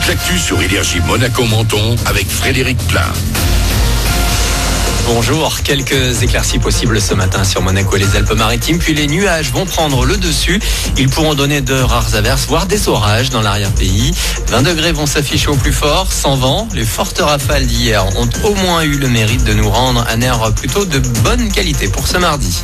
Toute l'actu sur Énergie Monaco-Menton avec Frédéric Plat. Bonjour, quelques éclaircies possibles ce matin sur Monaco et les Alpes-Maritimes, puis les nuages vont prendre le dessus. Ils pourront donner de rares averses, voire des orages dans l'arrière-pays. 20 degrés vont s'afficher au plus fort, sans vent. Les fortes rafales d'hier ont au moins eu le mérite de nous rendre un air plutôt de bonne qualité pour ce mardi.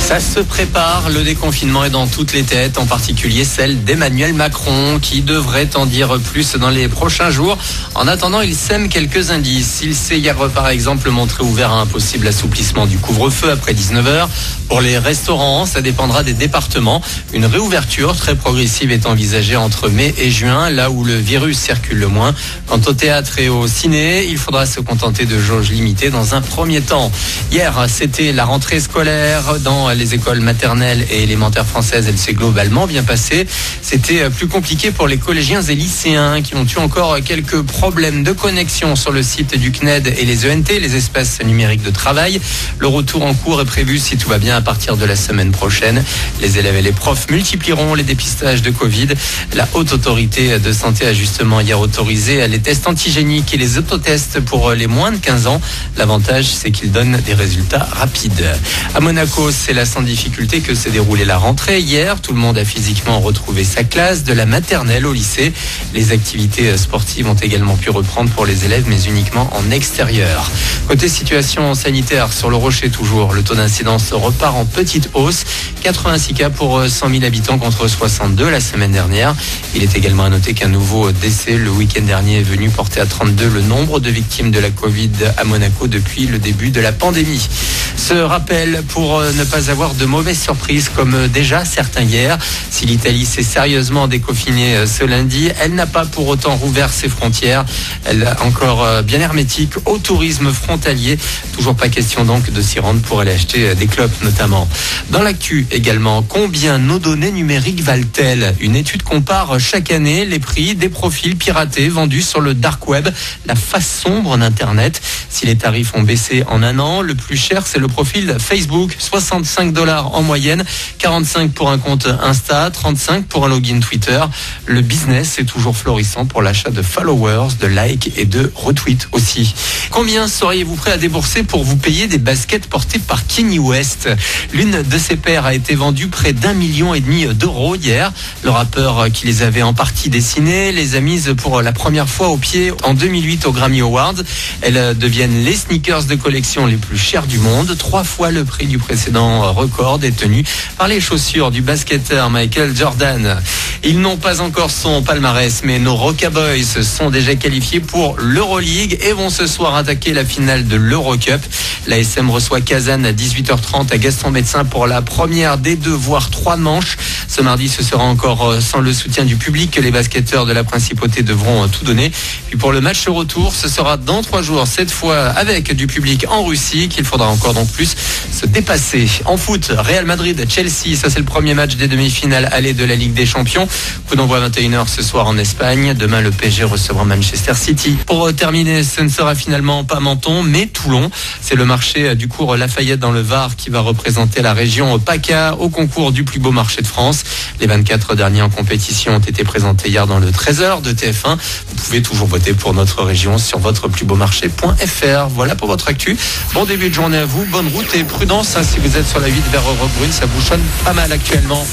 Ça se prépare, le déconfinement est dans toutes les têtes, en particulier celle d'Emmanuel Macron, qui devrait en dire plus dans les prochains jours. En attendant, il sème quelques indices. Il s'est hier par exemple montré ouvert à un possible assouplissement du couvre-feu après 19h. Pour les restaurants, ça dépendra des départements. Une réouverture très progressive est envisagée entre mai et juin, là où le virus circule le moins. Quant au théâtre et au ciné, il faudra se contenter de jauges limitées dans un premier temps. Hier, c'était la rentrée scolaire dans les écoles maternelles et élémentaires françaises. Elle s'est globalement bien passée. C'était plus compliqué pour les collégiens et lycéens qui ont eu encore quelques problèmes de connexion sur le site du CNED et les ENT, les espaces numériques de travail. Le retour en cours est prévu, si tout va bien, à partir de la semaine prochaine. Les élèves et les profs multiplieront les dépistages de Covid. La haute autorité de santé a justement hier autorisé les tests antigéniques et les autotests pour les moins de 15 ans. L'avantage, c'est qu'ils donnent des résultats rapides. À Monaco, c'est là sans difficulté que s'est déroulée la rentrée. Hier, tout le monde a physiquement retrouvé sa classe, de la maternelle au lycée. Les activités sportives ont également pu reprendre pour les élèves, mais uniquement en extérieur. Côté situation sanitaire, sur le Rocher toujours, le taux d'incidence repart en petite hausse. 86 cas pour 100 000 habitants contre 62 la semaine dernière. Il est également à noter qu'un nouveau décès le week-end dernier est venu porter à 32 le nombre de victimes de la Covid à Monaco depuis le début de la pandémie. Ce rappel pour ne pas avoir de mauvaises surprises comme déjà certains hier. Si l'Italie s'est sérieusement déconfinée ce lundi, elle n'a pas pour autant rouvert ses frontières. Elle est encore bien hermétique au tourisme frontalier. Toujours pas question donc de s'y rendre pour aller acheter des clopes notamment. Dans l'actu également, combien nos données numériques valent-elles ? Une étude compare chaque année les prix des profils piratés vendus sur le dark web, la face sombre d'Internet. Si les tarifs ont baissé en un an, le plus cher c'est le profil Facebook, 65 $ en moyenne, 45 pour un compte Insta, 35 pour un login Twitter. Le business est toujours florissant pour l'achat de followers, de likes et de retweets aussi. Combien seriez-vous prêt à débourser pour vous payer des baskets portées par Kanye West ? L'une de ses paires a été vendue près d'1,5 million d'euros hier. Le rappeur qui les avait en partie dessinées les a mises pour la première fois au pied en 2008 aux Grammy Awards. Elles deviennent les sneakers de collection les plus chers du monde, 3 fois le prix du précédent record détenu par les chaussures du basketteur Michael Jordan. Ils n'ont pas encore son palmarès, mais nos Roca Boys sont déjà qualifiés pour l'Euroleague et vont ce soir attaquer la finale de l'Eurocup. L'ASM reçoit Kazan à 18h30 à Gaston-Médecin pour la première des 2 voire 3 manches. Ce mardi, ce sera encore sans le soutien du public que les basketteurs de la Principauté devront tout donner. Puis pour le match retour, ce sera dans 3 jours, cette fois avec du public en Russie, qu'il faudra encore donc plus se dépasser. En foot, Real Madrid-Chelsea, ça c'est le premier match des demi-finales aller de la Ligue des Champions. Coup d'envoi 21h ce soir en Espagne. Demain, le PSG recevra Manchester City. Pour terminer, ce ne sera finalement pas Menton, mais Toulon. C'est le marché du cours Lafayette dans le Var qui va représenter la région PACA au concours du plus beau marché de France. Les 24 derniers en compétition ont été présentés hier dans le Trésor de TF1. Vous pouvez toujours voter pour notre région sur votreplusbeaumarché.fr. Voilà pour votre actu. Bon début de journée à vous. Bonne route et prudence si vous êtes sur la 8 vers Roquebrune. Ça bouchonne pas mal actuellement.